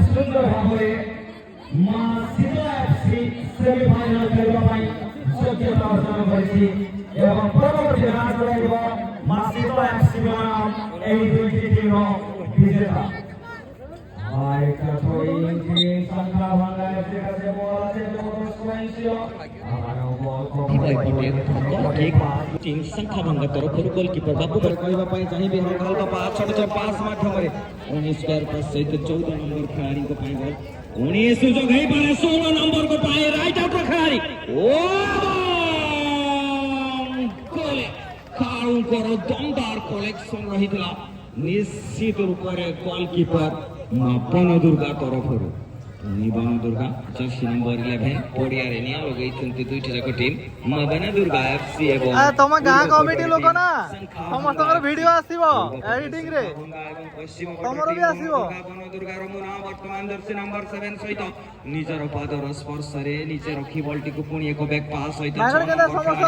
সুন্দর ভাবে সেমিফাইনাল খেলবা পাই যোগ্যতা অর্জন করেছি এবং পরবর্তী রাউন্ড রইব মাসিদা এফসি বনাম এই দুইটি টিম বিজেতা। टीम संख्या भंग तरफ गोलकीपर बाबू कहवाई चाहिए हल्का पास छोटे छोटे पास माध्यम 19 स्क्वायर पर सहित 14 नंबर खिलाड़ी को पाए बॉल 19 सुजोग है पर 16 नंबर को पाए राइट आउट खिलाड़ी ओ गोल काउं करो दमदार कलेक्शन रहितला निश्चित रूप से गोलकीपर बन दुर्गा तरफ बन दुर्गा जर्सी नंबर 11 पड़िया रे निया लगई चंती दुईटी जाक टीम बन दुर्गा एफसी एवं आ तमा गा कमिटी लोक ना समस्त वीडियो आसीबो एडिटिंग रे तमरो भी आसीबो बन दुर्गा रमुना वर्तमान जर्सी नंबर 7 सहित निजर पादर स्पर्श रे नीचे रखी बॉल टी को पुणी एक बैक पास सहित